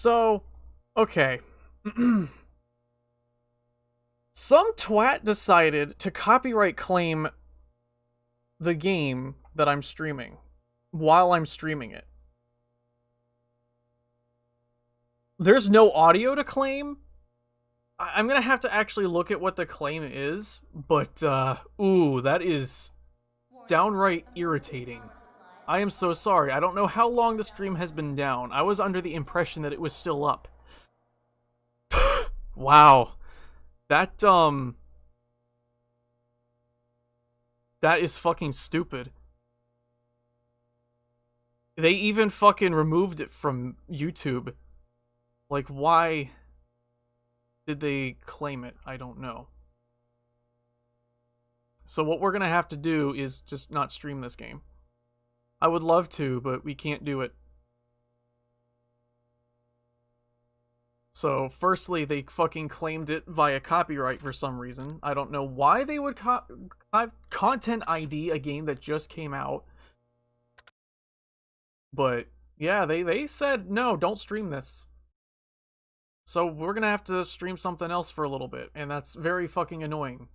So, okay. Some twat decided to copyright claim the game that I'm streaming while I'm streaming it. There's no audio to claim. I'm gonna have to actually look at what the claim is, but, ooh, that is downright irritating. I am so sorry. I don't know how long the stream has been down. I was under the impression that it was still up. Wow. That is fucking stupid. They even fucking removed it from YouTube. Like, why did they claim it? I don't know. So what we're gonna have to do is just not stream this game. I would love to, but we can't do it. So, firstly, they fucking claimed it via copyright for some reason. I don't know why they would content ID a game that just came out. But, yeah, they said, no, don't stream this. So, we're gonna have to stream something else for a little bit, and that's very fucking annoying.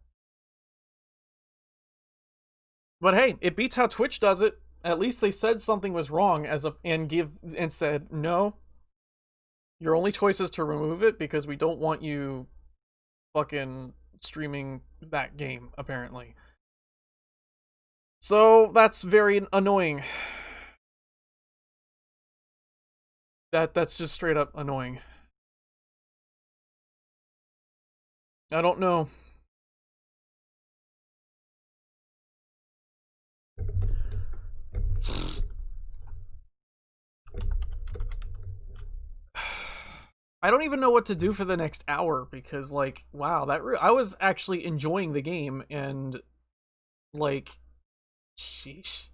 But hey, it beats how Twitch does it. At least they said something was wrong and said, no, your only choice is to remove it because we don't want you fucking streaming that game, apparently. So that's very annoying. That's just straight up annoying. I don't know. I don't even know what to do for the next hour because, like, wow, I was actually enjoying the game and, like, sheesh.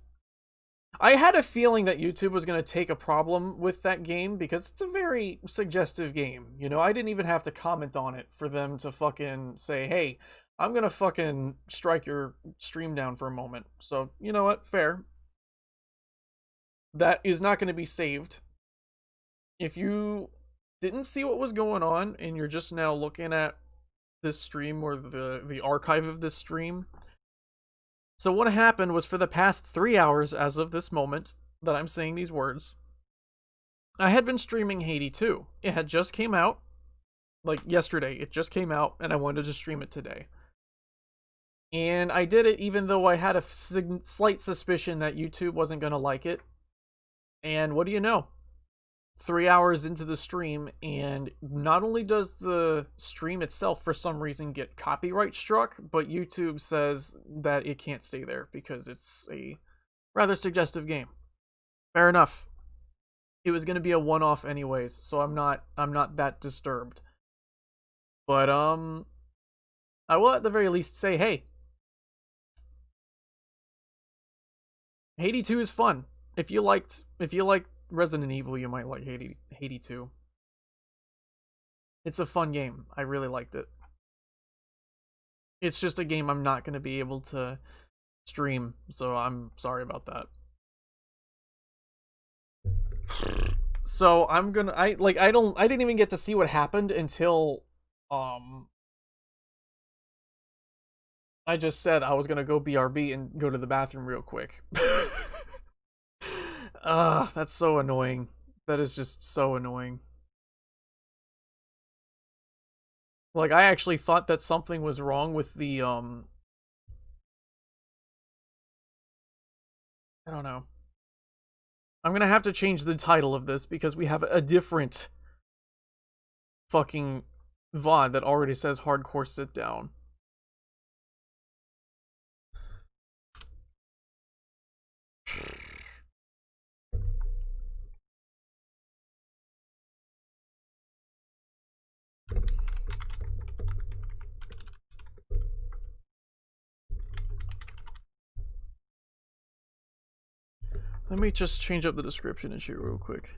I had a feeling that YouTube was going to take a problem with that game because it's a very suggestive game. You know, I didn't even have to comment on it for them to fucking say, hey, I'm going to fucking strike your stream down for a moment. So, you know what? Fair. That is not going to be saved. If you didn't see what was going on and you're just now looking at this stream or the archive of this stream, so what happened was for the past 3 hours as of this moment that I'm saying these words, I had been streaming Haydee 2. It had just came out, like yesterday, it just came out, and I wanted to stream it today. And I did it even though I had a slight suspicion that YouTube wasn't going to like it. And what do you know? 3 hours into the stream, and not only does the stream itself for some reason get copyright struck, but YouTube says that it can't stay there because it's a rather suggestive game. Fair enough. It was going to be a one-off anyways, so I'm not that disturbed. But I will at the very least say, hey, Haydee 2 is fun. If you liked Resident Evil, you might like Haydee 2. It's a fun game. I really liked it. It's just a game I'm not going to be able to stream, so I'm sorry about that. So I didn't even get to see what happened until I just said I was going to go BRB and go to the bathroom real quick. That's so annoying. That is just so annoying. Like, I actually thought that something was wrong with the, I don't know. I'm gonna have to change the title of this because we have a different fucking VOD that already says hardcore sit down. Let me just change up the description and shit real quick.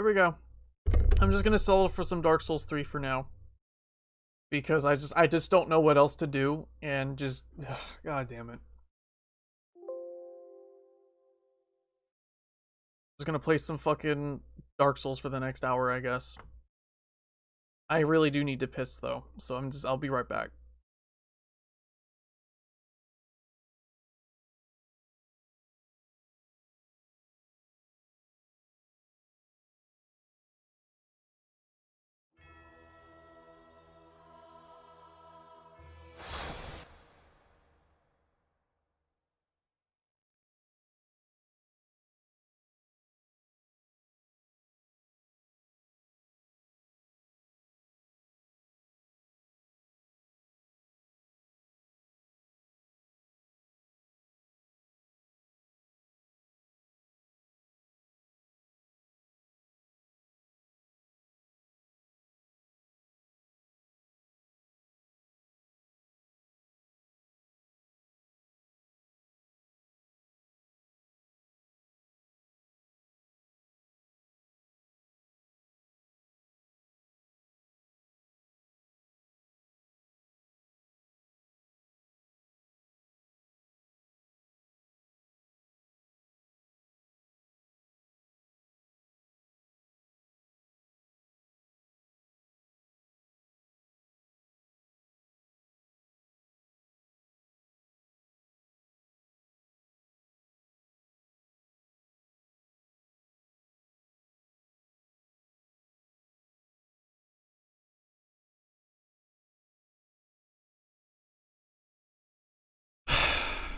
There we go. I'm just gonna settle for some Dark Souls 3 for now. Because I just don't know what else to do, and just god damn it. Just gonna play some fucking Dark Souls for the next hour, I guess. I really do need to piss though, so I'll be right back.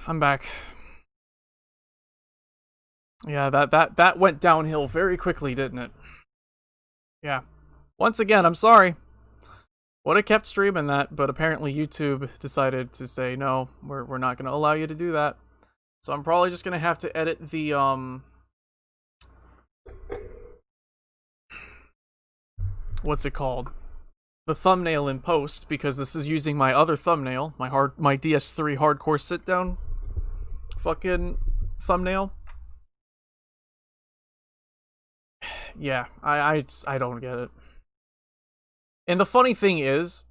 I'm back. Yeah, that went downhill very quickly, didn't it? Yeah. Once again, I'm sorry. Would have kept streaming that, but apparently YouTube decided to say no, we're not going to allow you to do that. So I'm probably just going to have to edit the what's it called? The thumbnail in post, because this is using my other thumbnail, my DS3 hardcore sit down fucking thumbnail. Yeah, I don't get it. And the funny thing is,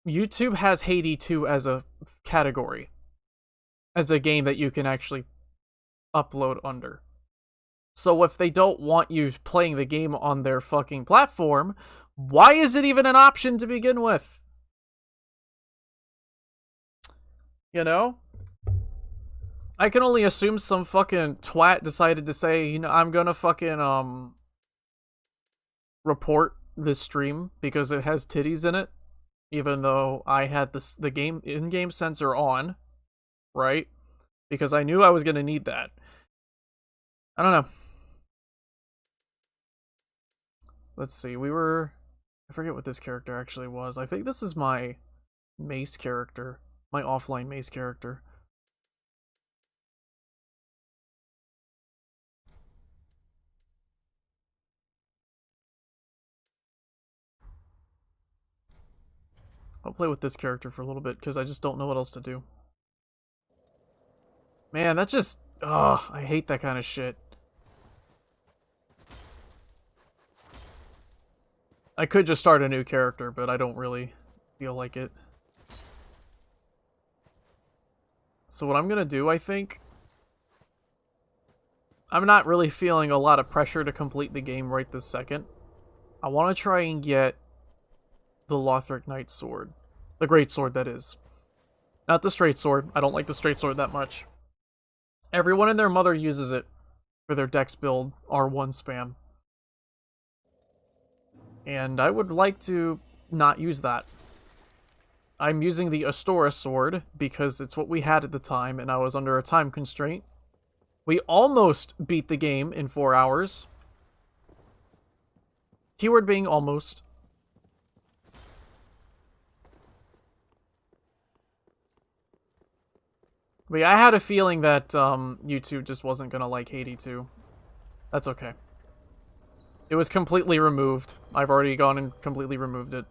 YouTube has Haydee 2 as a category. As a game that you can actually upload under. So if they don't want you playing the game on their fucking platform, why is it even an option to begin with? You know? I can only assume some fucking twat decided to say, you know, I'm gonna fucking, report this stream because it has titties in it. Even though I had the game in-game sensor on, right? Because I knew I was gonna need that. I don't know. Let's see, I forget what this character actually was. I think this is my mace character. My offline mace character. I'll play with this character for a little bit, because I just don't know what else to do. Man, that just... ugh, I hate that kind of shit. I could just start a new character, but I don't really feel like it. So what I'm gonna do, I think... I'm not really feeling a lot of pressure to complete the game right this second. I want to try and get the Lothric Knight sword. The great sword, that is. Not the straight sword. I don't like the straight sword that much. Everyone and their mother uses it for their dex build R1 spam. And I would like to not use that. I'm using the Astora sword because it's what we had at the time and I was under a time constraint. We almost beat the game in 4 hours. Keyword being almost. But yeah, I had a feeling that YouTube just wasn't gonna like Haydee 2. That's okay. It was completely removed. I've already gone and completely removed it.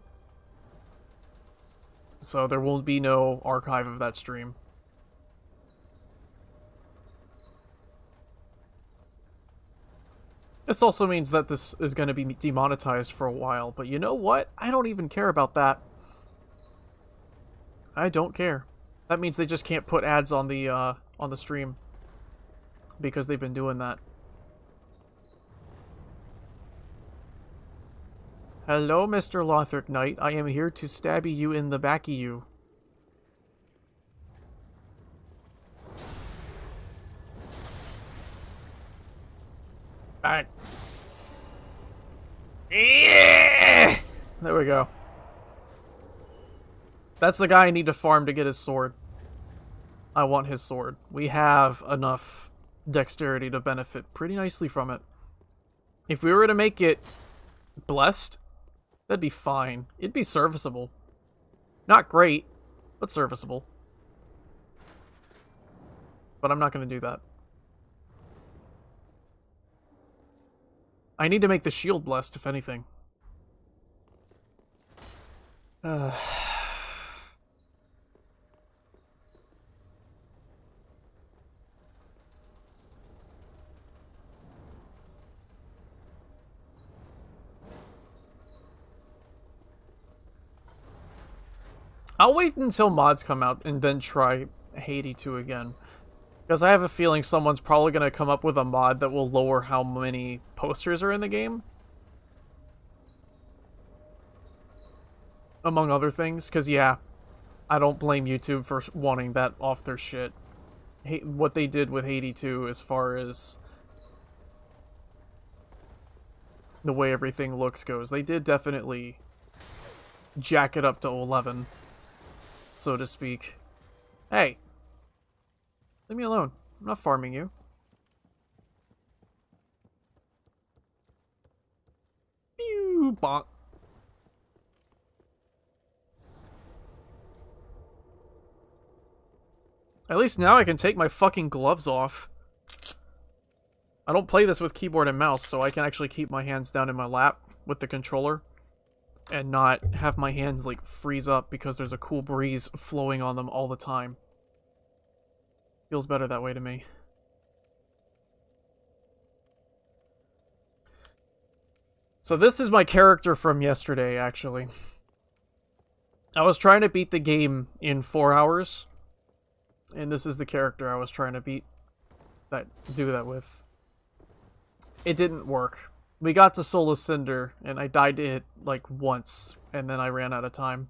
So there will be no archive of that stream. This also means that this is going to be demonetized for a while, but you know what? I don't even care about that. I don't care. That means they just can't put ads on the stream because they've been doing that. Hello, Mr. Lothric Knight. I am here to stabby you in the backy you. Alright. Yeah! There we go. That's the guy I need to farm to get his sword. I want his sword. We have enough dexterity to benefit pretty nicely from it. If we were to make it blessed, that'd be fine. It'd be serviceable. Not great, but serviceable. But I'm not going to do that. I need to make the shield blessed, if anything. I'll wait until mods come out and then try Haydee 2 again. Because I have a feeling someone's probably going to come up with a mod that will lower how many posters are in the game. Among other things. Because, yeah, I don't blame YouTube for wanting that off their shit. What they did with Haydee 2 as far as the way everything looks goes. They did definitely jack it up to 11. So to speak. Hey. Leave me alone. I'm not farming you. Pew! Bonk. At least now I can take my fucking gloves off. I don't play this with keyboard and mouse, so I can actually keep my hands down in my lap with the controller. And not have my hands, like, freeze up because there's a cool breeze flowing on them all the time. Feels better that way to me. So this is my character from yesterday, actually. I was trying to beat the game in 4 hours. And this is the character I was trying to do that with. It didn't work. We got to Soul of Cinder, and I died to it, like, once, and then I ran out of time.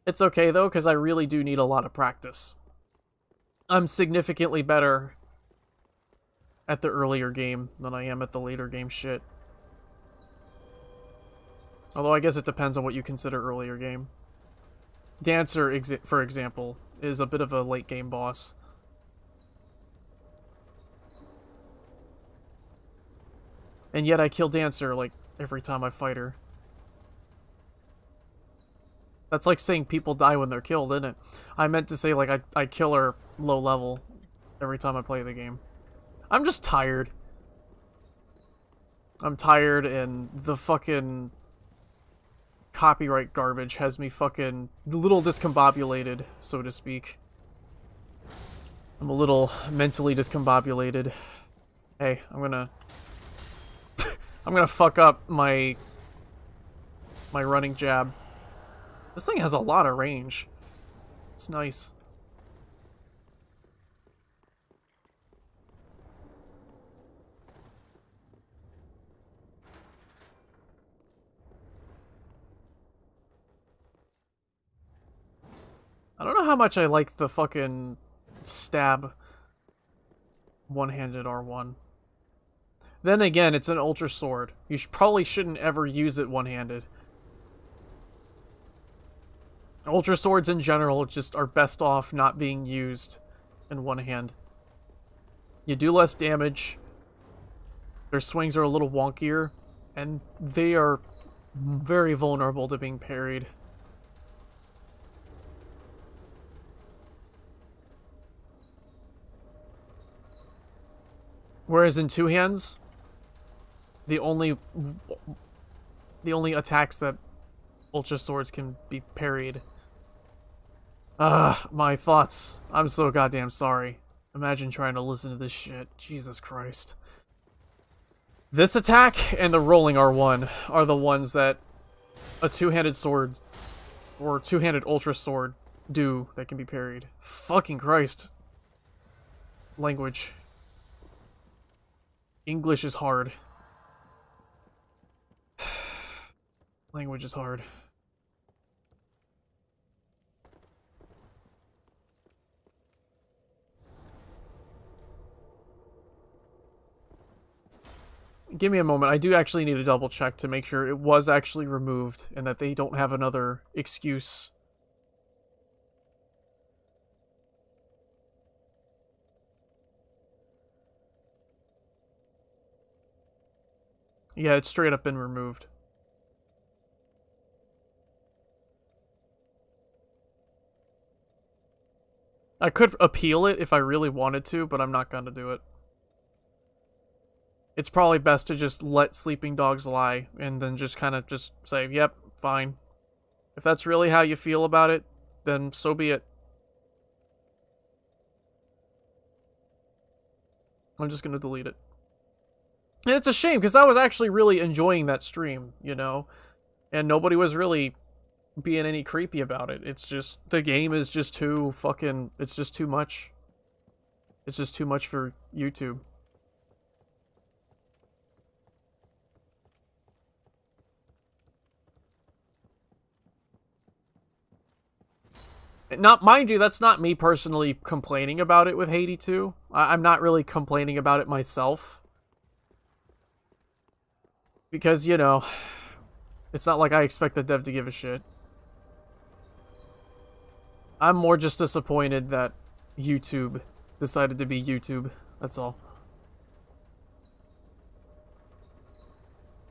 It's okay, though, because I really do need a lot of practice. I'm significantly better at the earlier game than I am at the later game shit. Although I guess it depends on what you consider earlier game. Dancer, for example, is a bit of a late game boss. And yet I kill Dancer, like, every time I fight her. That's like saying people die when they're killed, isn't it? I meant to say, like, I kill her low level every time I play the game. I'm just tired. I'm tired, and the fucking copyright garbage has me fucking a little discombobulated, so to speak. I'm a little mentally discombobulated. Hey, I'm gonna fuck up my running jab. This thing has a lot of range. It's nice. I don't know how much I like the fucking stab one-handed R1. Then again, it's an ultra sword. You probably shouldn't ever use it one-handed. Ultra swords in general just are best off not being used in one hand. You do less damage. Their swings are a little wonkier, and they are very vulnerable to being parried. Whereas in two hands, the only attacks that ultra swords can be parried. My thoughts. I'm so goddamn sorry. Imagine trying to listen to this shit. Jesus Christ. This attack and the rolling R1 are the ones that a two-handed sword or two-handed ultra sword do that can be parried. Fucking Christ. Language. English is hard. Language is hard. Give me a moment. I do actually need to double check to make sure it was actually removed and that they don't have another excuse. Yeah, it's straight up been removed. I could appeal it if I really wanted to, but I'm not gonna do it. It's probably best to just let sleeping dogs lie and then just kind of just say, yep, fine. If that's really how you feel about it, then so be it. I'm just gonna delete it. And it's a shame, because I was actually really enjoying that stream, you know? And nobody was really being any creepy about it. It's just, the game is just too fucking, it's just too much. It's just too much for YouTube. Not, mind you, that's not me personally complaining about it with Haydee 2. I'm not really complaining about it myself. Because, you know, it's not like I expect the dev to give a shit. I'm more just disappointed that YouTube decided to be YouTube. That's all.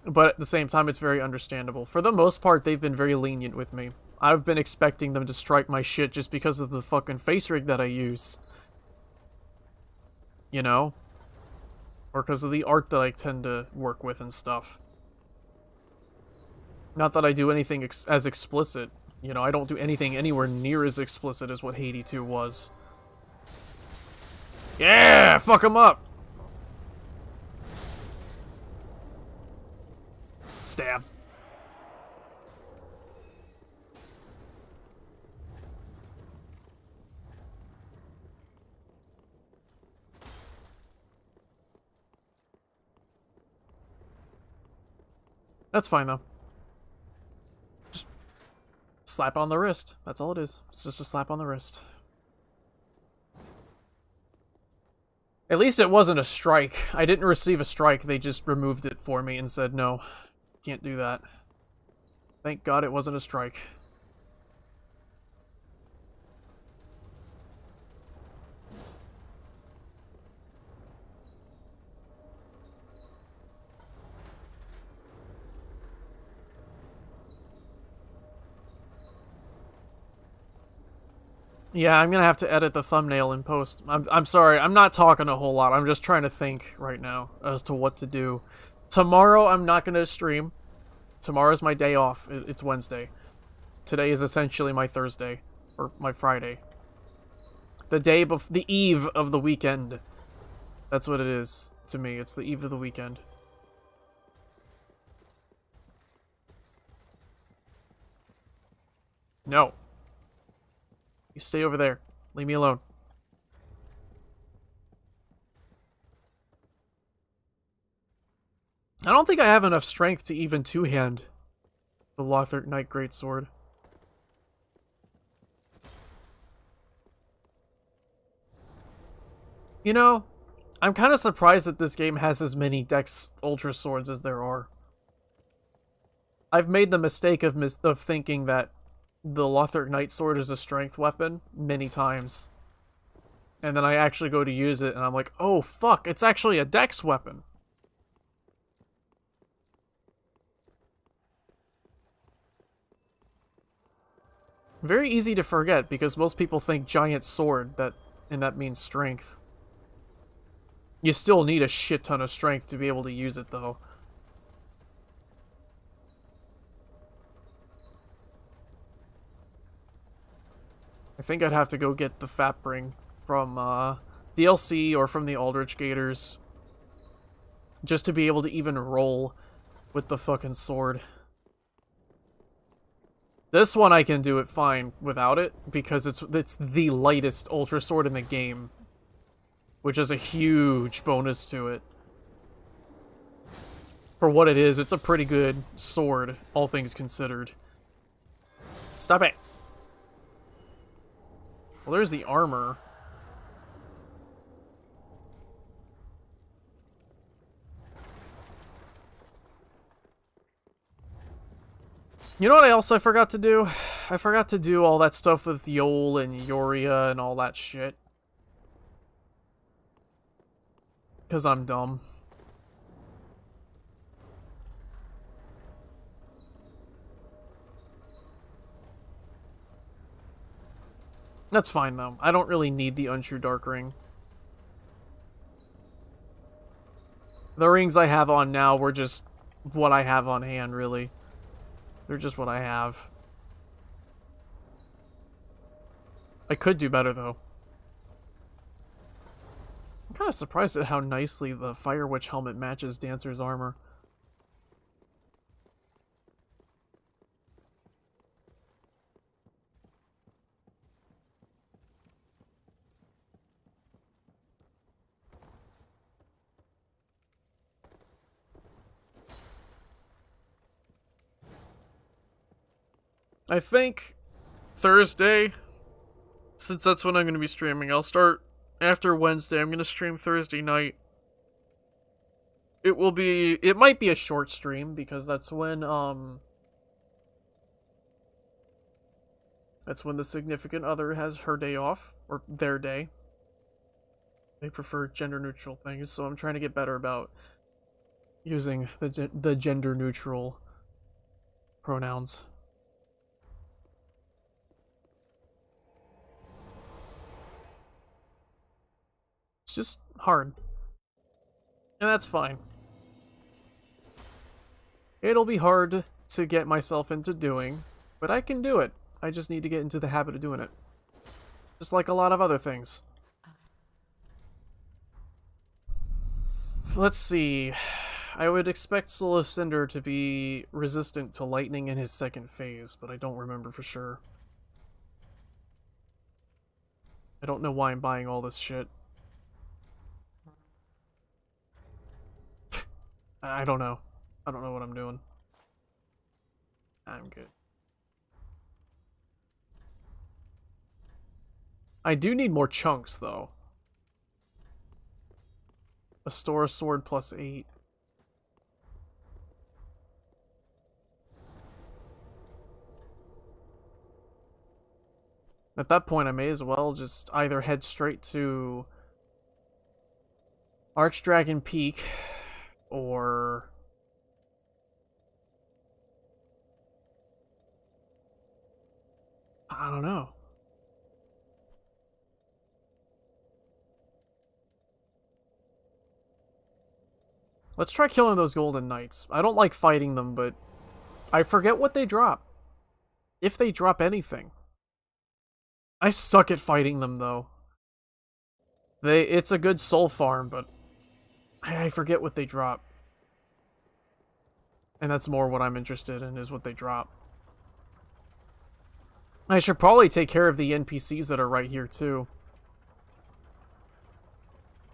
But at the same time, it's very understandable. For the most part, they've been very lenient with me. I've been expecting them to strike my shit just because of the fucking face rig that I use. You know? Or because of the art that I tend to work with and stuff. Not that I do anything as explicit. You know, I don't do anything anywhere near as explicit as what Haydee 2 was. Yeah! Fuck him up! Stab. That's fine, though. Just slap on the wrist. That's all it is. It's just a slap on the wrist. At least it wasn't a strike. I didn't receive a strike. They just removed it for me and said, no, can't do that. Thank God it wasn't a strike. Yeah, I'm gonna have to edit the thumbnail in post. I'm sorry, I'm not talking a whole lot. I'm just trying to think right now as to what to do. Tomorrow, I'm not gonna stream. Tomorrow's my day off. It's Wednesday. Today is essentially my Thursday. Or my Friday. The eve of the weekend. That's what it is to me. It's the eve of the weekend. No. You stay over there. Leave me alone. I don't think I have enough strength to even two-hand the Lothric Knight Greatsword. You know, I'm kind of surprised that this game has as many Dex Ultra Swords as there are. I've made the mistake of thinking that the Lothric Knight Sword is a strength weapon many times. And then I actually go to use it and I'm like, oh fuck, it's actually a Dex weapon. Very easy to forget because most people think giant sword, and that means strength. You still need a shit ton of strength to be able to use it though. I think I'd have to go get the Fat Ring from DLC or from the Aldrich Gators. just to be able to even roll with the fucking sword. This one I can do it fine without it, because it's the lightest Ultra Sword in the game, which is a huge bonus to it. For what it is, it's a pretty good sword, all things considered. Stop it! Well, there's the armor. You know what else I forgot to do? I forgot to do all that stuff with Yol and Yoria and all that shit. Because I'm dumb. That's fine, though. I don't really need the Untrue Dark Ring. The rings I have on now were just what I have on hand, really. They're just what I have. I could do better, though. I'm kind of surprised at how nicely the Fire Witch helmet matches Dancer's armor. I think Thursday, since that's when I'm going to be streaming, I'll start after Wednesday. I'm going to stream Thursday night. It might be a short stream, because that's when the significant other has her day off, or their day. They prefer gender neutral things, so I'm trying to get better about using the gender neutral pronouns. It's just hard. And that's fine. It'll be hard to get myself into doing, but I can do it. I just need to get into the habit of doing it. Just like a lot of other things. Let's see. I would expect Soul of Cinder to be resistant to lightning in his second phase, but I don't remember for sure. I don't know why I'm buying all this shit. I don't know. I don't know what I'm doing. I'm good. I do need more chunks, though. A store sword plus 8. At that point, I may as well just either head straight to Archdragon Peak, or I don't know. Let's try killing those Golden Knights. I don't like fighting them, but I forget what they drop. If they drop anything. I suck at fighting them, though. It's a good soul farm, but I forget what they drop. And that's more what I'm interested in, is what they drop. I should probably take care of the NPCs that are right here, too.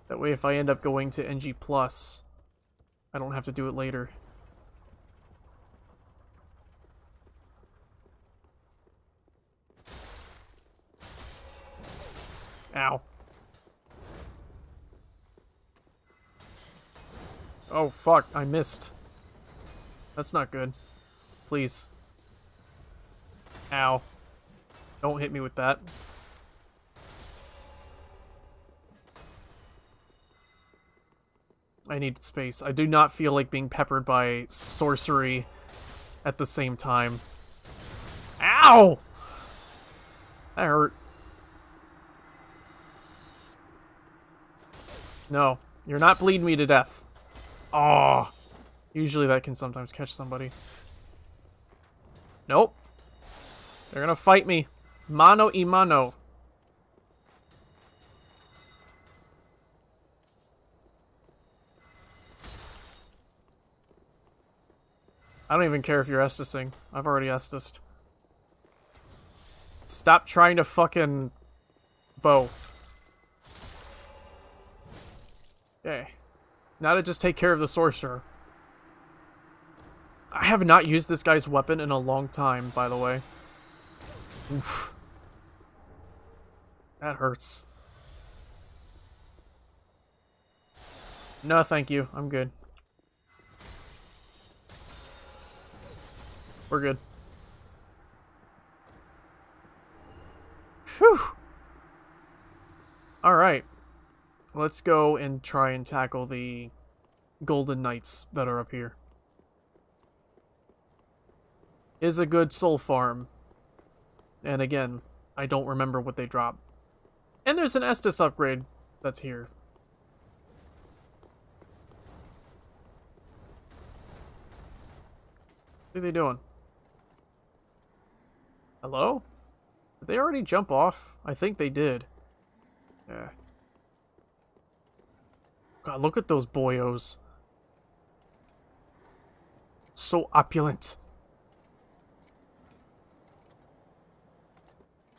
That way, if I end up going to NG+, I don't have to do it later. Ow. Oh, fuck. I missed. That's not good. Please. Ow. Don't hit me with that. I need space. I do not feel like being peppered by sorcery at the same time. Ow! That hurt. No. You're not bleeding me to death. Oh. Usually that can sometimes catch somebody. Nope. They're gonna fight me. Mano y mano. I don't even care if you're Estusing. I've already Estused. Stop trying to fucking bow. Okay. Now to just take care of the sorcerer. I have not used this guy's weapon in a long time, by the way. Oof. That hurts. No, thank you. I'm good. We're good. Whew. Alright. Let's go and try and tackle the Golden Knights that are up here. Is a good soul farm. And again, I don't remember what they drop. And there's an Estus upgrade that's here. What are they doing? Hello? Did they already jump off? I think they did. Yeah. God, look at those boyos. So opulent.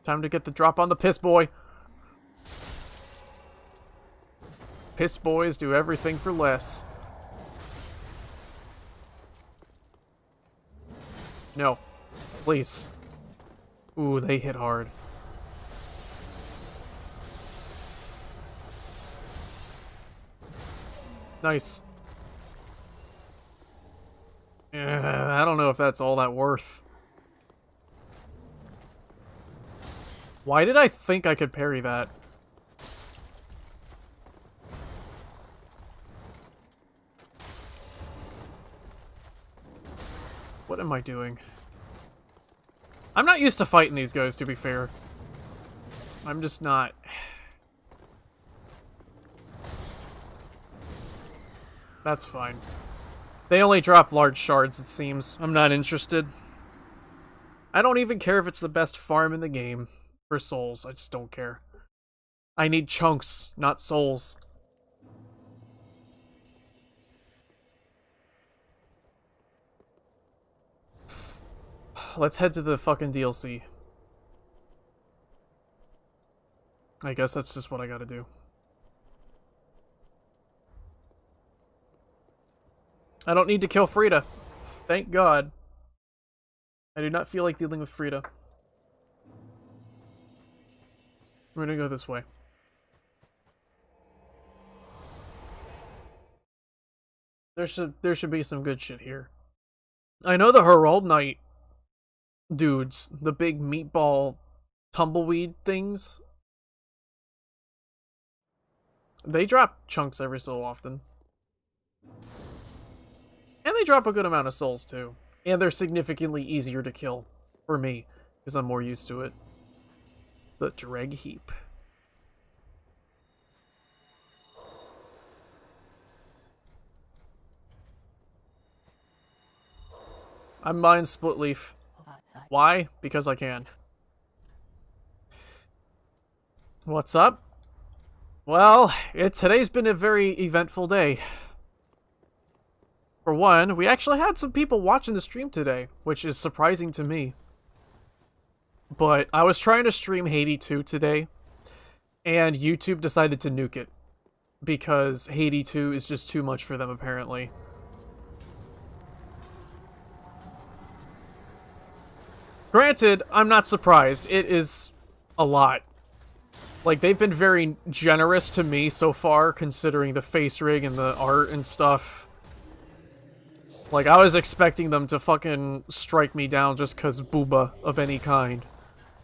Time to get the drop on the piss boy. Piss boys do everything for less. No. Please. Ooh, they hit hard. Nice. I don't know if that's all that worth. Why did I think I could parry that? What am I doing? I'm not used to fighting these guys, to be fair. I'm just not. That's fine. They only drop large shards, it seems. I'm not interested. I don't even care if it's the best farm in the game. For souls, I just don't care. I need chunks, not souls. Let's head to the fucking DLC. I guess that's just what I gotta do. I don't need to kill Frida. Thank God. I do not feel like dealing with Frida. We're gonna go this way. There should be some good shit here. I know the Herald Knight dudes, the big meatball tumbleweed things, they drop chunks every so often. And they drop a good amount of souls too. And they're significantly easier to kill for me, because I'm more used to it. The Dreg Heap. I'm buying Split Leaf. Why? Because I can. What's up? Well, today's been a very eventful day. For one, we actually had some people watching the stream today, which is surprising to me. But I was trying to stream Haydee 2 today, and YouTube decided to nuke it. Because Haydee 2 is just too much for them, apparently. Granted, I'm not surprised. It is a lot. Like, they've been very generous to me so far, considering the face rig and the art and stuff. Like, I was expecting them to fucking strike me down just because booba of any kind.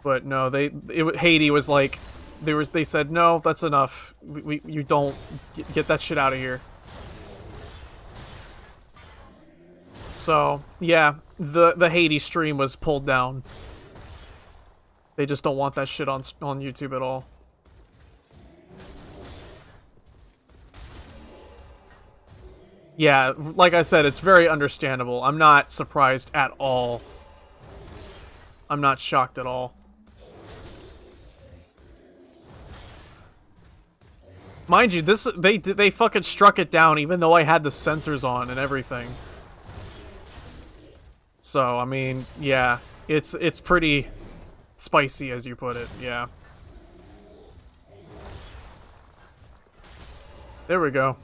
But no, Haydee was like, they said, no, that's enough. You don't, get that shit out of here. So, yeah, the Haydee stream was pulled down. They just don't want that shit on YouTube at all. Yeah, like I said, it's very understandable. I'm not surprised at all. I'm not shocked at all. Mind you, they fucking struck it down even though I had the sensors on and everything. So, I mean, yeah, it's pretty spicy, as you put it, yeah. There we go.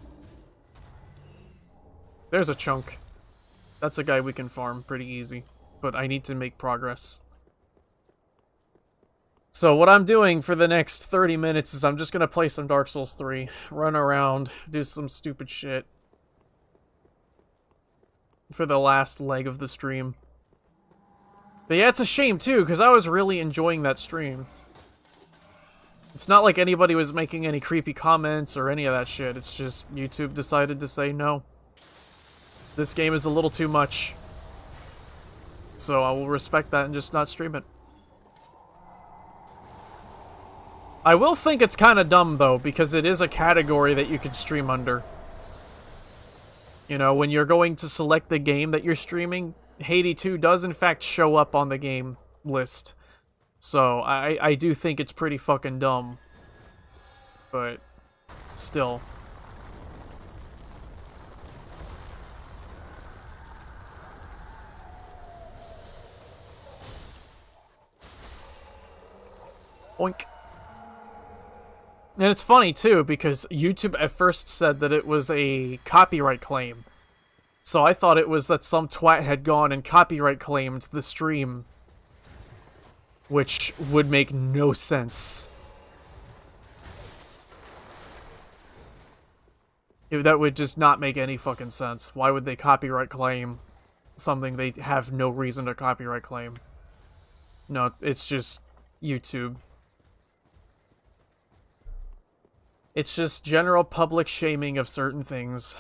There's a chunk. That's a guy we can farm pretty easy, but I need to make progress. So what I'm doing for the next 30 minutes is I'm just gonna play some Dark Souls 3, run around, do some stupid shit for the last leg of the stream. But yeah, it's a shame too, because I was really enjoying that stream. It's not like anybody was making any creepy comments or any of that shit, it's just YouTube decided to say no. This game is a little too much. So I will respect that and just not stream it. I will think it's kind of dumb, though, because it is a category that you can stream under. You know, when you're going to select the game that you're streaming, Haydee 2 does in fact show up on the game list. So, I do think it's pretty fucking dumb. But, still. Oink. And it's funny, too, because YouTube at first said that it was a copyright claim. So I thought it was that some twat had gone and copyright claimed the stream. Which would make no sense. That would just not make any fucking sense. Why would they copyright claim something they have no reason to copyright claim? No, it's just YouTube. It's just general public shaming of certain things.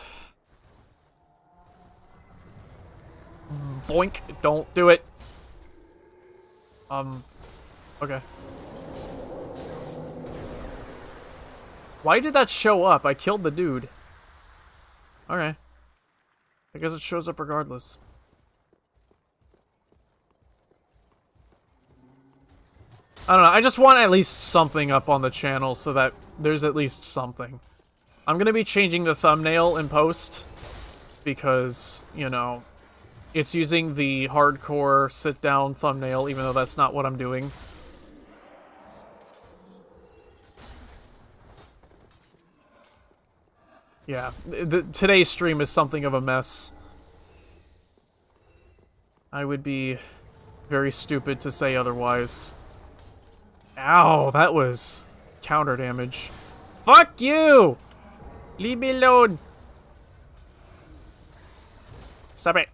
Boink. Don't do it. Okay. Why did that show up? I killed the dude. Alright. I guess it shows up regardless. I don't know, I just want at least something up on the channel so that there's at least something. I'm gonna be changing the thumbnail in post because, you know, it's using the hardcore sit-down thumbnail, even though that's not what I'm doing. Yeah, today's stream is something of a mess. I would be very stupid to say otherwise. Ow, that was counter damage. Fuck you! Leave me alone! Stop it.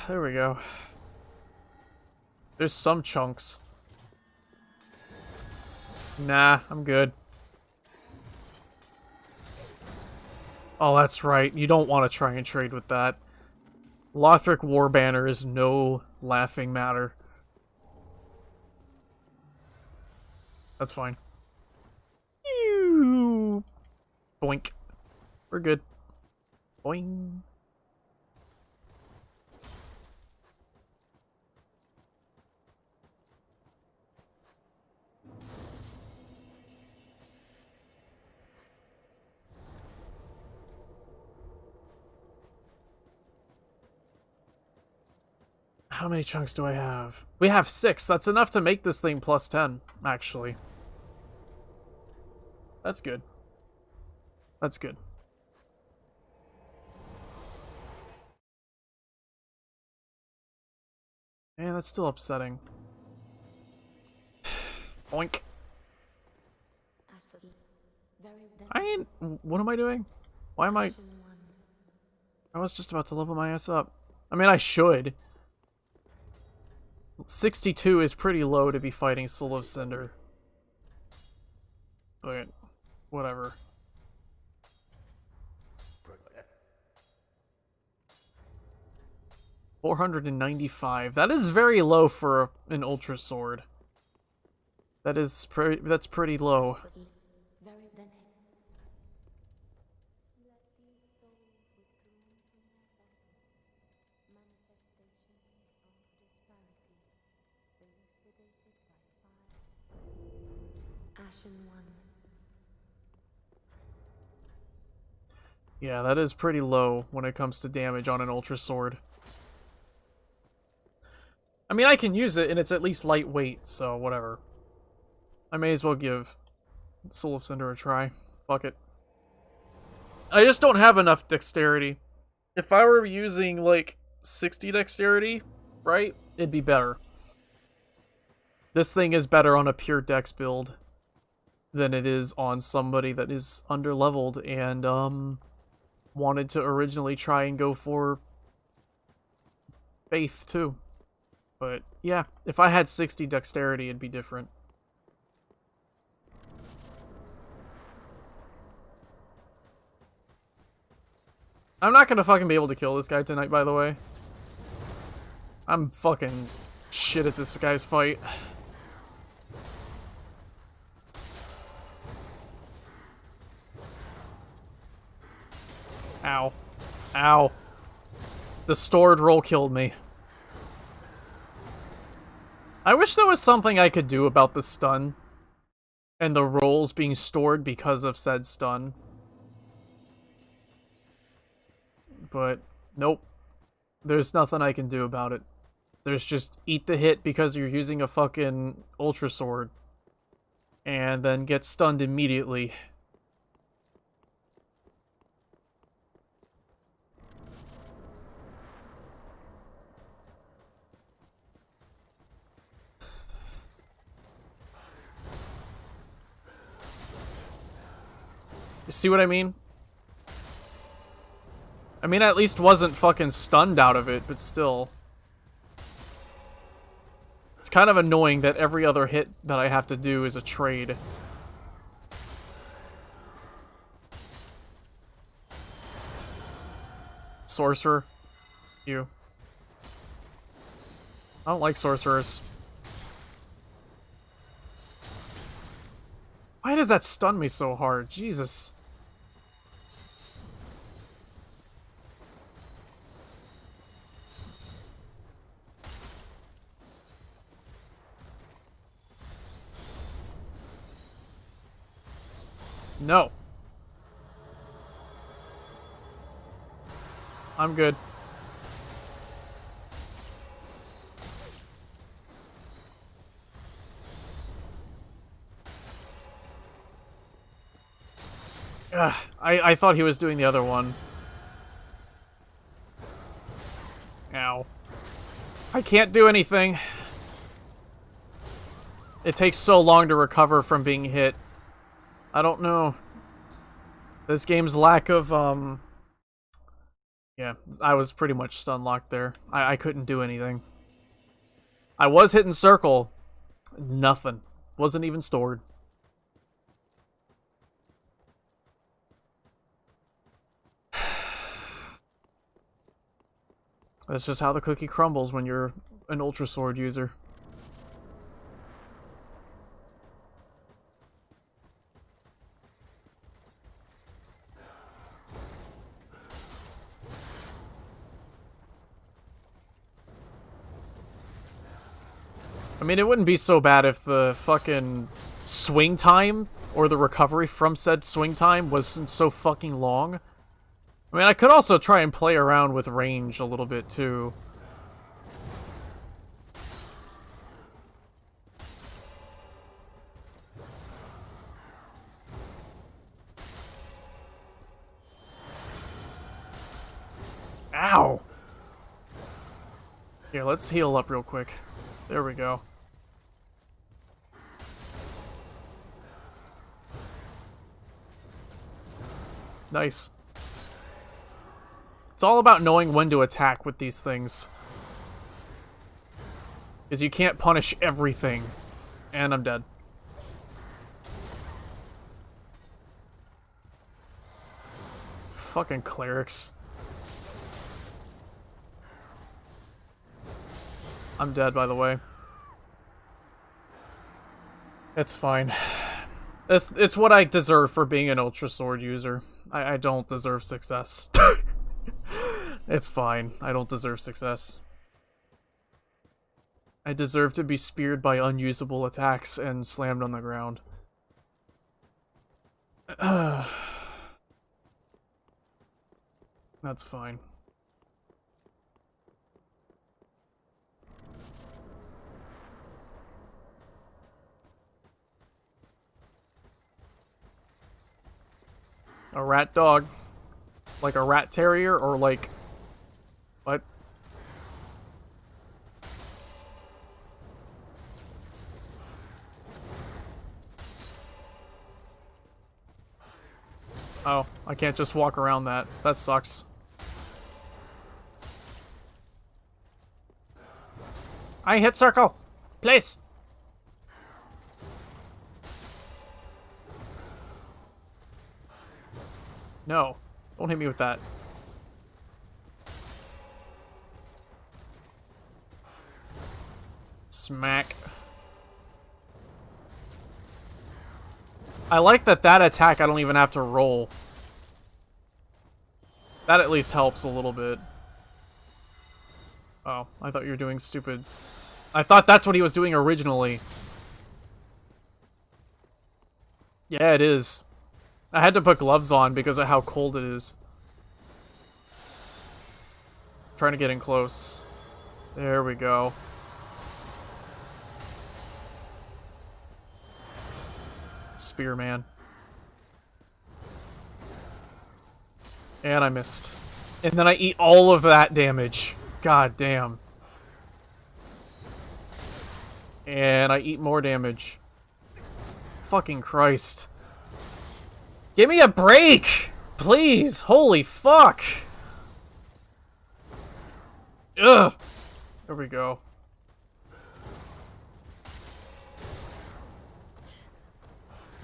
There we go. There's some chunks. Nah, I'm good. Oh, that's right. You don't want to try and trade with that. Lothric Warbanner is no laughing matter. That's fine. Ew. Boink. We're good. Boing. How many chunks do I have? We have 6. That's enough to make this thing plus 10, actually. That's good. That's good. Man, that's still upsetting. Oink. I ain't... What am I doing? Why am I... I was just about to level my ass up. I mean, I should. 62 is pretty low to be fighting Soul of Cinder. But, whatever. $495. That is very low for an Ultra Sword. That's pretty low. Ashen One. Yeah, that is pretty low when it comes to damage on an Ultra Sword. I mean, I can use it, and it's at least lightweight, so whatever. I may as well give Soul of Cinder a try. Fuck it. I just don't have enough dexterity. If I were using, like, 60 dexterity, right, it'd be better. This thing is better on a pure dex build than it is on somebody that is underleveled and, wanted to originally try and go for Faith, too. But, yeah, if I had 60 dexterity, it'd be different. I'm not gonna fucking be able to kill this guy tonight, by the way. I'm fucking shit at this guy's fight. Ow. Ow. The stored roll killed me. I wish there was something I could do about the stun. And the rolls being stored because of said stun. But, nope. There's nothing I can do about it. There's just eat the hit because you're using a fucking Ultra Sword. And then get stunned immediately. You see what I mean? I mean, I at least wasn't fucking stunned out of it, but still. It's kind of annoying that every other hit that I have to do is a trade. Sorcerer. You. I don't like sorcerers. Why does that stun me so hard? Jesus. No. I'm good. Ugh, I thought he was doing the other one. Ow. I can't do anything. It takes so long to recover from being hit. I don't know. This game's lack of, yeah, I was pretty much stun locked there. I couldn't do anything. I was hitting circle. Nothing. Wasn't even stored. That's just how the cookie crumbles when you're an Ultra Sword user. I mean, it wouldn't be so bad if the fucking swing time, or the recovery from said swing time, wasn't so fucking long. I mean, I could also try and play around with range a little bit, too. Ow! Here, let's heal up real quick. There we go. Nice. It's all about knowing when to attack with these things. Because you can't punish everything. And I'm dead. Fucking clerics. I'm dead, by the way. It's fine. It's what I deserve for being an Ultra Sword user. I don't deserve success. It's fine. I don't deserve success. I deserve to be speared by unusable attacks and slammed on the ground. That's fine. A rat dog? Like a rat terrier or like... What? Oh, I can't just walk around that. That sucks. I hit circle! Place! No. Don't hit me with that. Smack. I like that attack I don't even have to roll. That at least helps a little bit. Oh, I thought you were doing stupid. I thought that's what he was doing originally. Yeah, it is. I had to put gloves on because of how cold it is. Trying to get in close. There we go. Spearman. And I missed. And then I eat all of that damage. God damn. And I eat more damage. Fucking Christ. Give me a break! Please! Holy fuck! Ugh! There we go.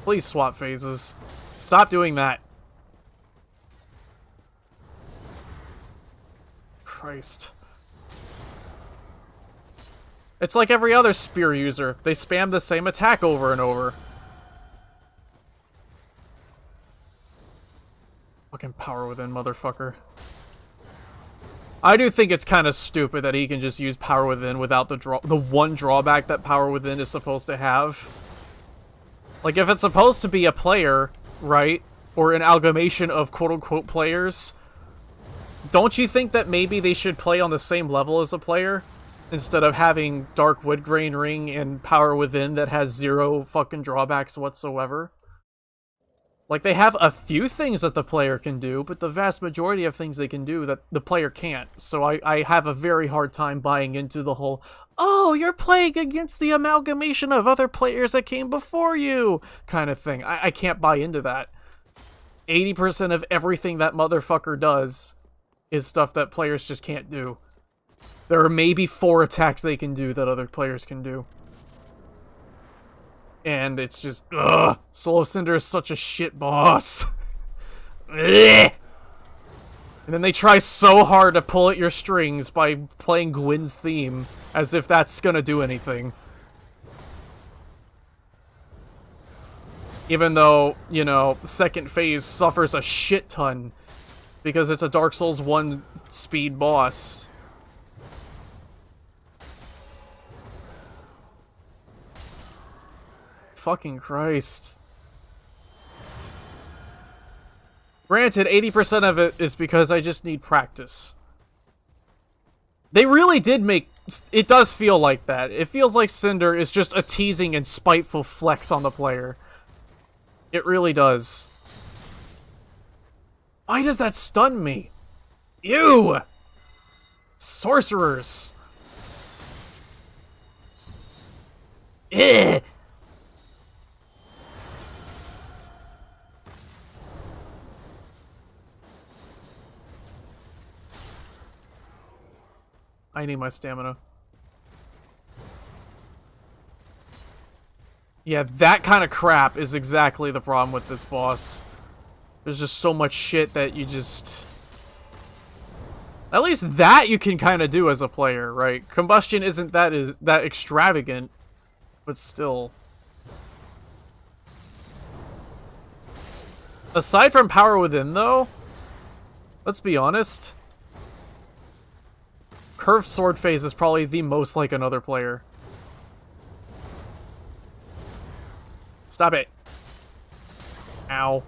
Please swap phases. Stop doing that. Christ. It's like every other spear user. They spam the same attack over and over. Fucking power within, motherfucker. I do think it's kind of stupid that he can just use power within without the one drawback that power within is supposed to have. Like, if it's supposed to be a player, right? Or an amalgamation of quote-unquote players, don't you think that maybe they should play on the same level as a player? Instead of having Dark Woodgrain Ring and Power Within that has zero fucking drawbacks whatsoever? Like, they have a few things that the player can do, but the vast majority of things they can do that the player can't. So I have a very hard time buying into the whole, oh, you're playing against the amalgamation of other players that came before you, kind of thing. I can't buy into that. 80% of everything that motherfucker does is stuff that players just can't do. There are maybe 4 attacks they can do that other players can do. And it's just, ugh. Soul of Cinder is such a shit boss. And then they try so hard to pull at your strings by playing Gwyn's theme, as if that's gonna do anything. Even though, you know, second phase suffers a shit ton, because it's a Dark Souls 1 speed boss. Fucking Christ. Granted, 80% of it is because I just need practice. They really did make... It does feel like that. It feels like Cinder is just a teasing and spiteful flex on the player. It really does. Why does that stun me? Ew! Sorcerers! Ugh! I need my stamina. Yeah, that kind of crap is exactly the problem with this boss. There's just so much shit that you just... At least that you can kind of do as a player, right? Combustion isn't that extravagant, but still. Aside from Power Within, though, let's be honest, Curved Sword Phase is probably the most like another player. Stop it. Ow.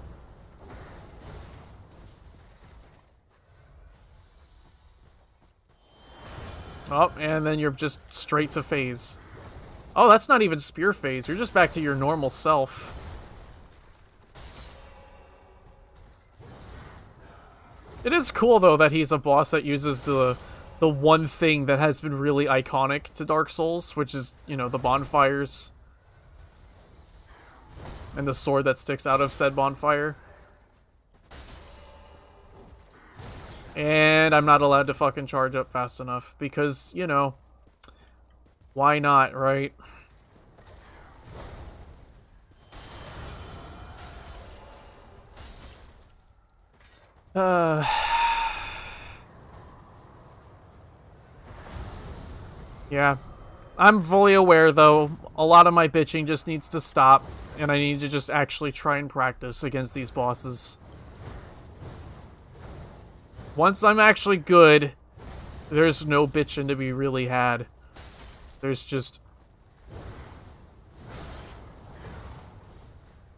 Oh, and then you're just straight to phase. Oh, that's not even spear phase. You're just back to your normal self. It is cool, though, that he's a boss that uses the one thing that has been really iconic to Dark Souls, which is, you know, the bonfires. And the sword that sticks out of said bonfire. And I'm not allowed to fucking charge up fast enough, because, you know, why not, right? Yeah. I'm fully aware, though, a lot of my bitching just needs to stop, and I need to just actually try and practice against these bosses. Once I'm actually good, there's no bitching to be really had. There's just...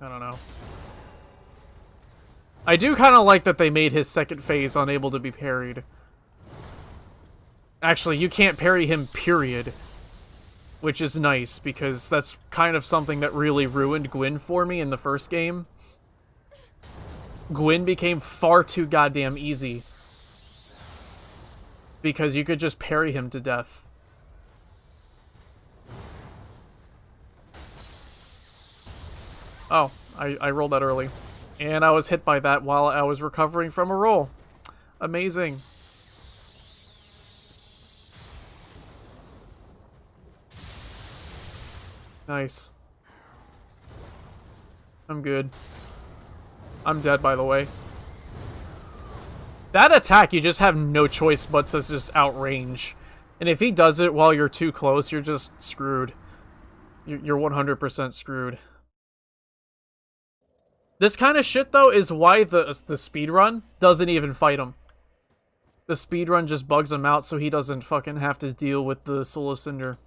I don't know. I do kind of like that they made his second phase unable to be parried. Actually, you can't parry him, period. Which is nice, because that's kind of something that really ruined Gwyn for me in the first game. Gwyn became far too goddamn easy. Because you could just parry him to death. Oh, I rolled that early. And I was hit by that while I was recovering from a roll. Amazing. Nice. I'm good. I'm dead, by the way. That attack, you just have no choice but to just outrange. And if he does it while you're too close, you're just screwed. You're 100% screwed. This kind of shit, though, is why the speedrun doesn't even fight him. The speedrun just bugs him out so he doesn't fucking have to deal with the Soul of Cinder.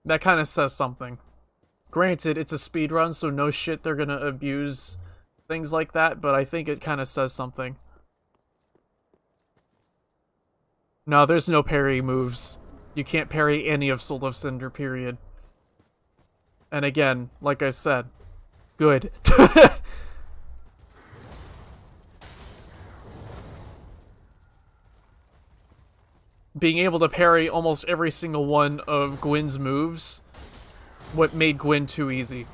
That kind of says something. Granted, it's a speedrun, so no shit they're gonna abuse things like that, but I think it kind of says something. No, there's no parry moves. You can't parry any of Soul of Cinder, period. And again, like I said, good. Being able to parry almost every single one of Gwyn's moves, what made Gwyn too easy.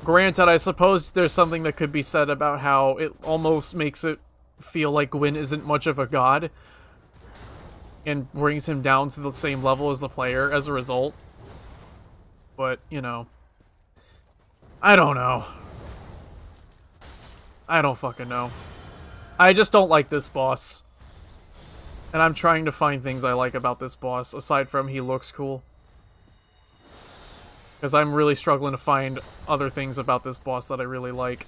Granted, I suppose there's something that could be said about how it almost makes it feel like Gwyn isn't much of a god, and brings him down to the same level as the player as a result. But, you know, I don't know. I don't fucking know. I just don't like this boss. And I'm trying to find things I like about this boss, aside from he looks cool. Because I'm really struggling to find other things about this boss that I really like.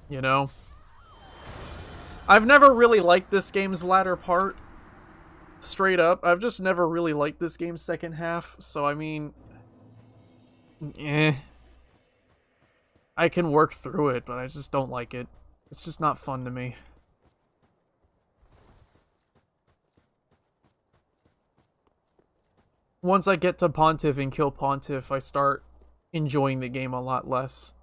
You know? I've never really liked this game's latter part. Straight up. I've just never really liked this game's second half. So, I mean... I can work through it, but I just don't like it. It's just not fun to me. Once I get to Pontiff and kill Pontiff, I start enjoying the game a lot less.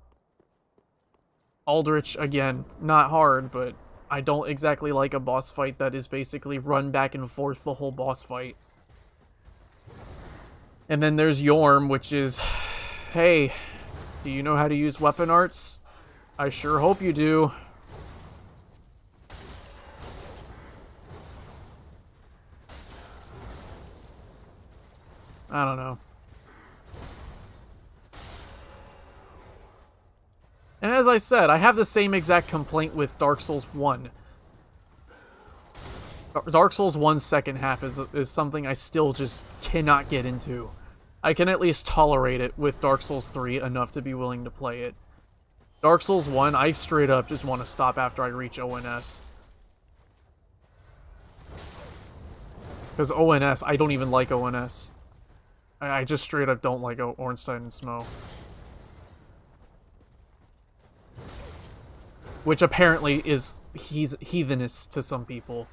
Aldrich, again, not hard, but I don't exactly like a boss fight that is basically run back and forth the whole boss fight. And then there's Yorm, which is, hey, do you know how to use weapon arts? I sure hope you do. I don't know. And as I said, I have the same exact complaint with Dark Souls 1. Dark Souls 1's second half is something I still just cannot get into. I can at least tolerate it with Dark Souls 3 enough to be willing to play it. Dark Souls 1, I straight up just want to stop after I reach ONS. Because ONS, I don't even like ONS. I just straight up don't like Ornstein and Smo. Which apparently is... he's heathenist to some people.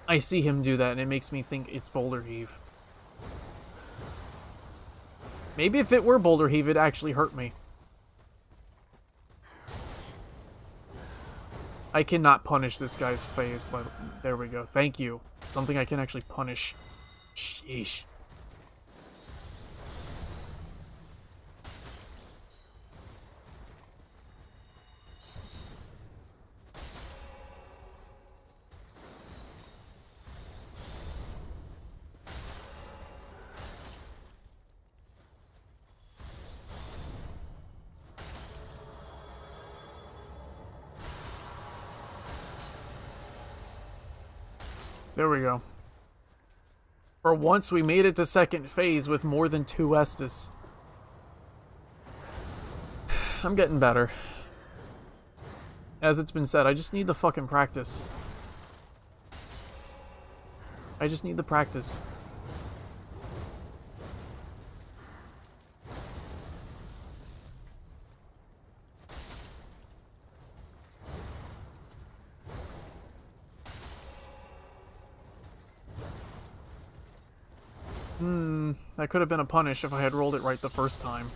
I see him do that and it makes me think it's Boulder Heave. Maybe if it were Boulder Heave, it'd actually hurt me. I cannot punish this guy's phase, but there we go. Thank you. Something I can actually punish. Sheesh. There we go. For once, we made it to second phase with more than 2 Estus. I'm getting better. As it's been said, I just need the fucking practice. I just need the practice. That could have been a punish if I had rolled it right the first time.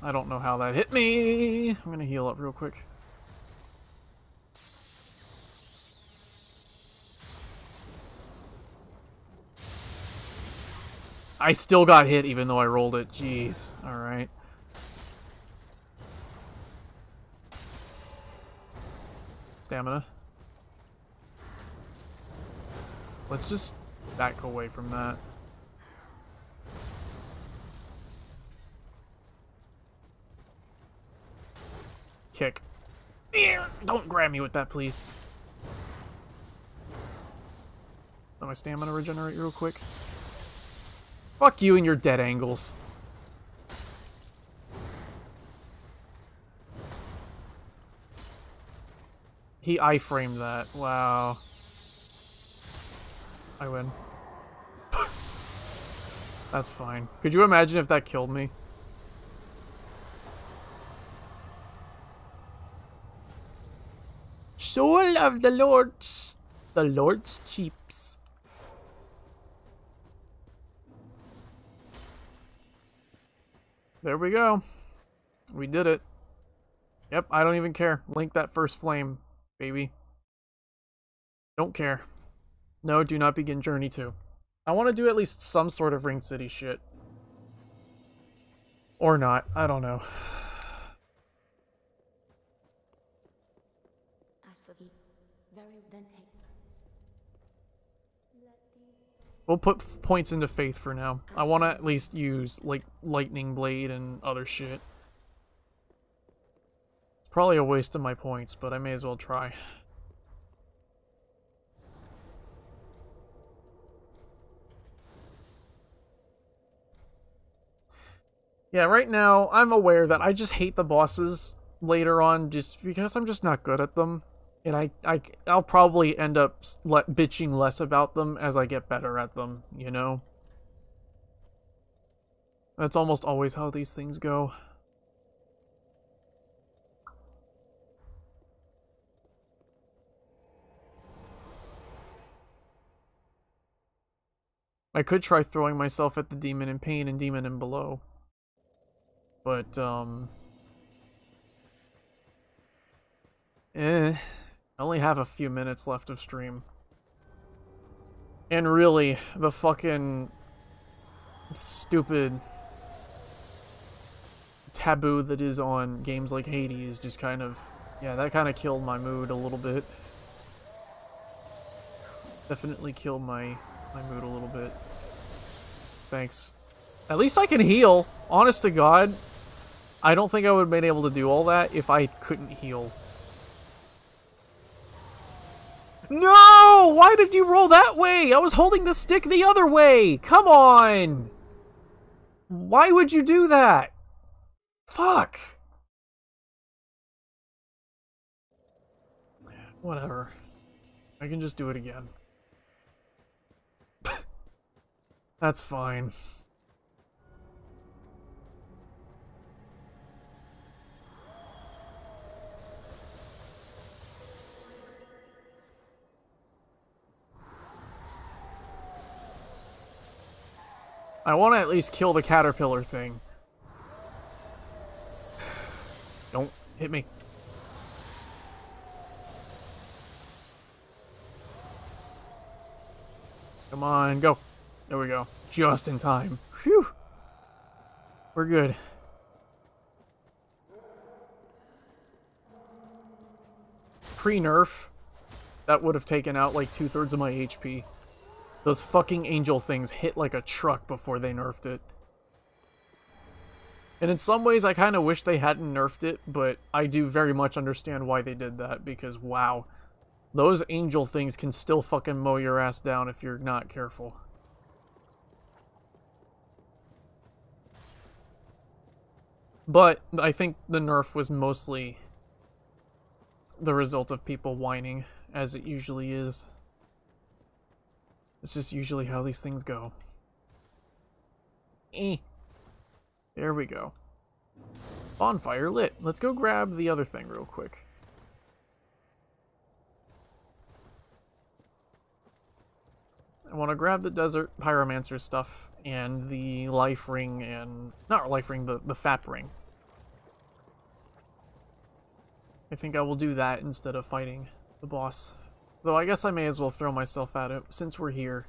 I don't know how that hit me. I'm gonna heal up real quick. I still got hit even though I rolled it. Jeez. Alright. Stamina. Let's just back away from that. Kick. Don't grab me with that, please. Let my stamina regenerate real quick. Fuck you and your dead angles. He iframed that. Wow. I win. That's fine. Could you imagine if that killed me? Soul of the Lords. The Lord's cheaps. There we go. We did it. Yep, I don't even care. Link that first flame, baby. Don't care. No, do not begin Journey 2. I want to do at least some sort of Ring City shit. Or not. I don't know. We'll put points into Faith for now. I want to at least use, like, Lightning Blade and other shit. It's probably a waste of my points, but I may as well try. Yeah, right now, I'm aware that I just hate the bosses later on just because I'm just not good at them. And I'll probably end up bitching less about them as I get better at them, you know? That's almost always how these things go. I could try throwing myself at the Demon in Pain and Demon in Below. But, I only have a few minutes left of stream. And really, the fucking stupid taboo that is on games like Hades just kind of, yeah, that kind of killed my mood a little bit. Definitely killed my mood a little bit. Thanks. At least I can heal. Honest to God, I don't think I would have been able to do all that if I couldn't heal. No! Why did you roll that way? I was holding the stick the other way! Come on! Why would you do that? Fuck. Whatever. I can just do it again. That's fine. I want to at least kill the caterpillar thing. Don't hit me. Come on, go. There we go. Just in time. Phew. We're good. Pre-nerf, that would have taken out like 2/3 of my HP. Those fucking angel things hit like a truck before they nerfed it. And in some ways, I kind of wish they hadn't nerfed it, but I do very much understand why they did that, because wow. Those angel things can still fucking mow your ass down if you're not careful. But I think the nerf was mostly the result of people whining, as it usually is. It's just usually how these things go. There we go. Bonfire lit. Let's go grab the other thing real quick. I want to grab the desert pyromancer stuff and the life ring and... not life ring, the FAP ring. I think I will do that instead of fighting the boss. Though I guess I may as well throw myself at it since we're here.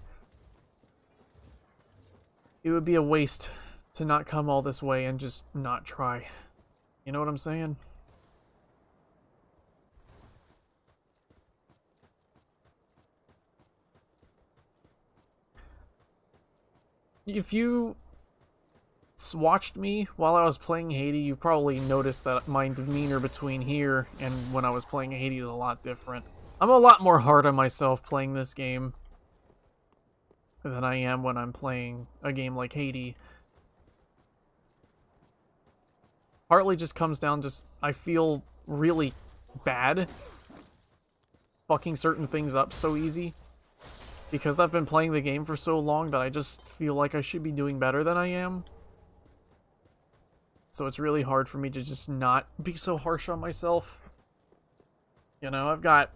It would be a waste to not come all this way and just not try. You know what I'm saying? If you watched me while I was playing Haydee, you probably noticed that my demeanor between here and when I was playing Haydee is a lot different. I'm a lot more hard on myself playing this game than I am when I'm playing a game like Haydee. Partly just comes down just I feel really bad fucking certain things up so easy. Because I've been playing the game for so long that I just feel like I should be doing better than I am. So it's really hard for me to just not be so harsh on myself. You know, I've got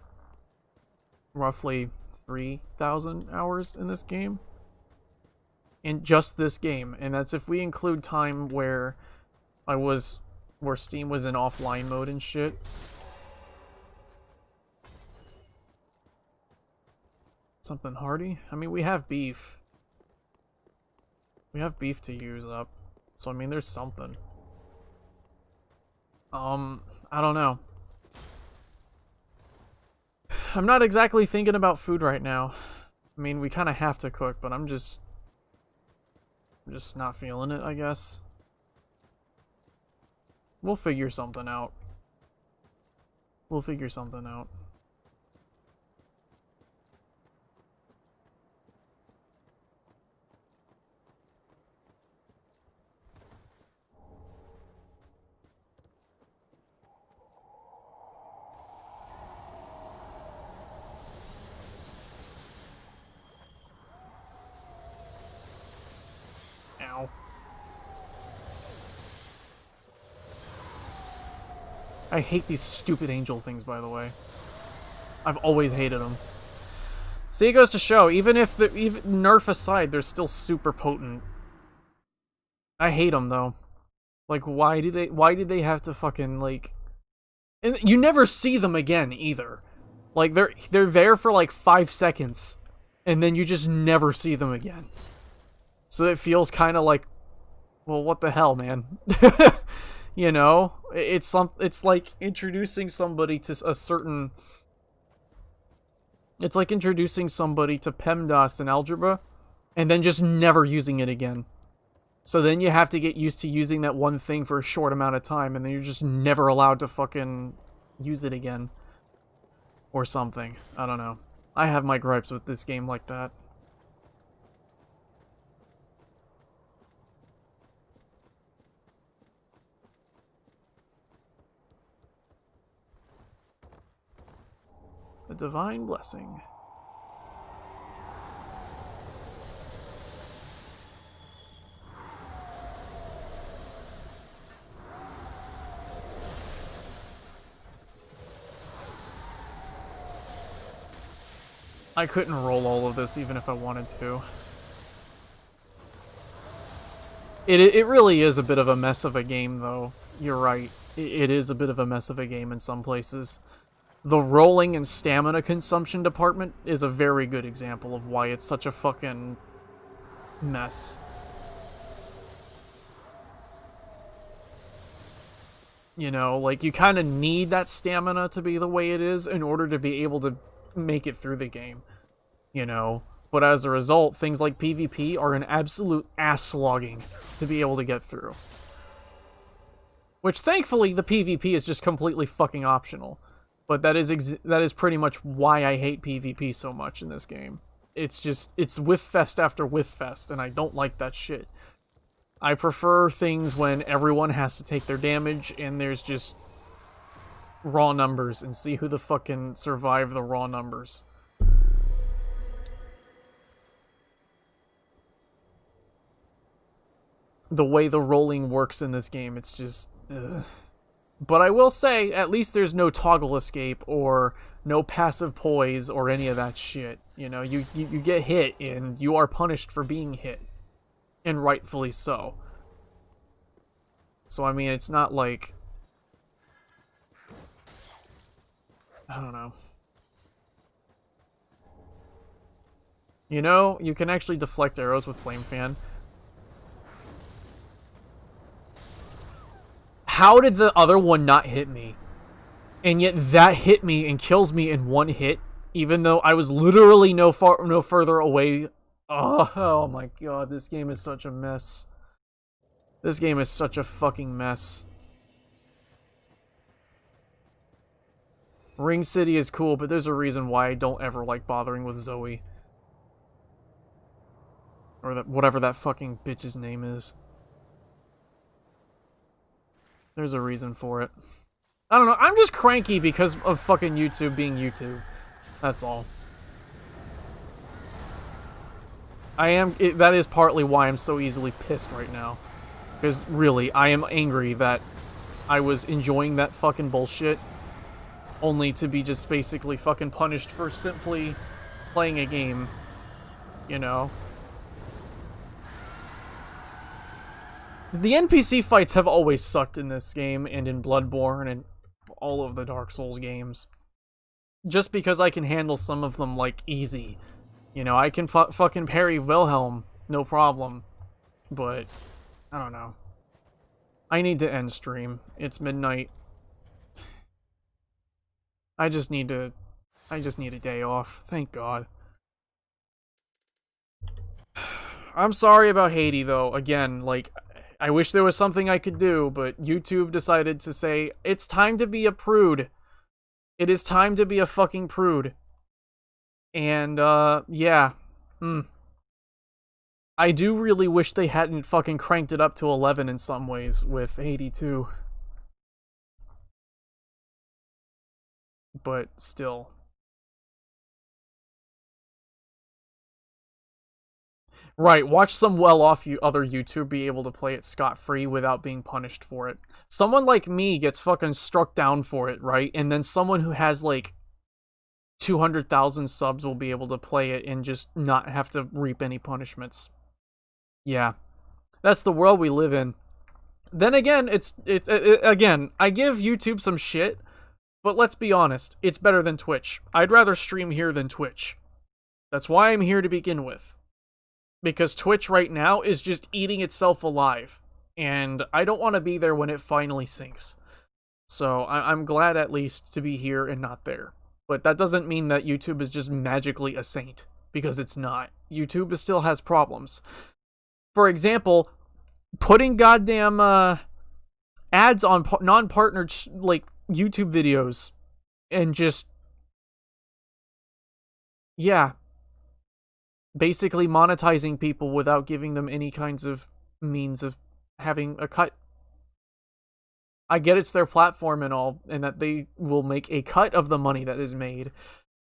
roughly 3,000 hours in this game. In just this game. And that's if we include time where where Steam was in offline mode and shit. Something hearty? I mean, we have beef. We have beef to use up. So, I mean, there's something. I don't know. I'm not exactly thinking about food right now. I mean, we kind of have to cook, but I'm just not feeling it, I guess. We'll figure something out. We'll figure something out. Ow. I hate these stupid angel things, by the way. I've always hated them. See, it goes to show, even nerf aside, they're still super potent. I hate them, though. Like, why did they have to fucking, like... And you never see them again, either. Like, they're there for, like, 5 seconds. And then you just never see them again. So it feels kind of like... Well, what the hell, man? You know? It's like introducing somebody to a certain... It's like introducing somebody to PEMDAS in algebra, and then just never using it again. So then you have to get used to using that one thing for a short amount of time, and then you're just never allowed to fucking use it again. Or something. I don't know. I have my gripes with this game like that. A divine blessing. I couldn't roll all of this even if I wanted to. It really is a bit of a mess of a game, though. You're right. It is a bit of a mess of a game in some places. The rolling and stamina consumption department is a very good example of why it's such a fucking mess. You know, like, you kind of need that stamina to be the way it is in order to be able to make it through the game. You know? But as a result, things like PvP are an absolute ass-slogging to be able to get through. Which, thankfully, the PvP is just completely fucking optional. But that is pretty much why I hate PvP so much in this game. It's just, it's whiff fest after whiff fest, and I don't like that shit. I prefer things when everyone has to take their damage, and there's just raw numbers, and see who the fuck can survive the raw numbers. The way the rolling works in this game, it's just... ugh. But I will say, at least there's no toggle escape, or no passive poise, or any of that shit. You know, you get hit, and you are punished for being hit. And rightfully so. So, I mean, it's not like... I don't know. You know, you can actually deflect arrows with Flame Fan. How did the other one not hit me? And yet that hit me and kills me in one hit, even though I was literally no further away. Oh my god, this game is such a mess. This game is such a fucking mess. Ring City is cool, but there's a reason why I don't ever like bothering with Zoe. Or that whatever that fucking bitch's name is. There's a reason for it. I don't know, I'm just cranky because of fucking YouTube being YouTube. That's all. That is partly why I'm so easily pissed right now. Because, really, I am angry that I was enjoying that fucking bullshit, only to be just basically fucking punished for simply playing a game, you know? The NPC fights have always sucked in this game, and in Bloodborne, and all of the Dark Souls games. Just because I can handle some of them, like, easy. You know, I can fucking parry Wilhelm, no problem. But, I don't know. I need to end stream. It's midnight. I just need a day off. Thank God. I'm sorry about Haydee, though. Again, like... I wish there was something I could do, but YouTube decided to say, it's time to be a prude. It is time to be a fucking prude. And, yeah. I do really wish they hadn't fucking cranked it up to 11 in some ways with Haydee 2. But still. Right, watch some well-off other YouTuber be able to play it scot-free without being punished for it. Someone like me gets fucking struck down for it, right? And then someone who has, like, 200,000 subs will be able to play it and just not have to reap any punishments. Yeah. That's the world we live in. Then again, again, I give YouTube some shit, but let's be honest, it's better than Twitch. I'd rather stream here than Twitch. That's why I'm here to begin with. Because Twitch right now is just eating itself alive. And I don't want to be there when it finally sinks. So I'm glad at least to be here and not there. But that doesn't mean that YouTube is just magically a saint. Because it's not. YouTube still has problems. For example, putting goddamn ads on non-partnered like YouTube videos. And just... yeah. Basically monetizing people without giving them any kinds of means of having a cut. I get it's their platform and all, and that they will make a cut of the money that is made,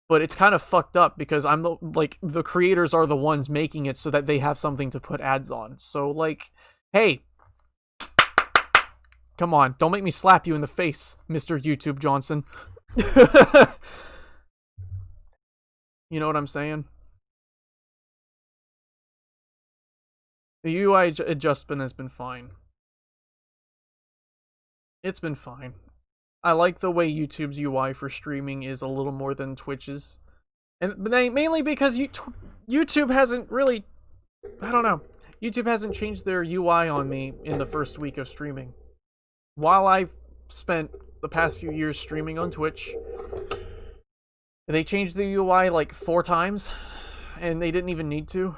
But it's kind of fucked up because I'm the creators are the ones making it so that they have something to put ads on. So like, hey, come on, don't make me slap you in the face, Mr. YouTube Johnson. You know what I'm saying? The UI adjustment has been fine. It's been fine. I like the way YouTube's UI for streaming is a little more than Twitch's. And mainly because YouTube hasn't really... I don't know. YouTube hasn't changed their UI on me in the first week of streaming. While I've spent the past few years streaming on Twitch, they changed the UI like 4 times, and they didn't even need to.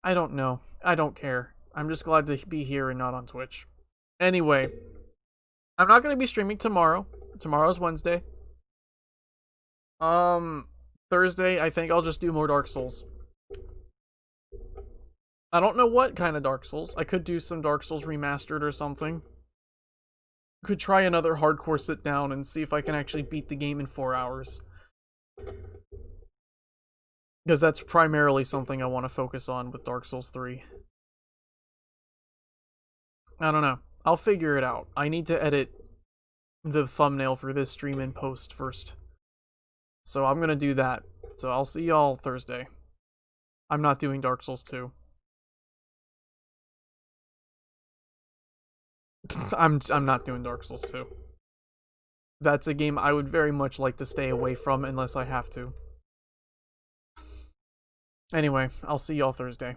I don't know. I don't care. I'm just glad to be here and not on Twitch. Anyway, I'm not going to be streaming tomorrow. Tomorrow's Wednesday. Thursday, I think I'll just do more Dark Souls. I don't know what kind of Dark Souls. I could do some Dark Souls Remastered or something. Could try another hardcore sit down and see if I can actually beat the game in 4 hours. Because that's primarily something I want to focus on with Dark Souls 3. I don't know. I'll figure it out. I need to edit the thumbnail for this stream in post first. So I'm gonna do that. So I'll see y'all Thursday. I'm not doing Dark Souls 2. I'm not doing Dark Souls 2. That's a game I would very much like to stay away from unless I have to. Anyway, I'll see y'all Thursday.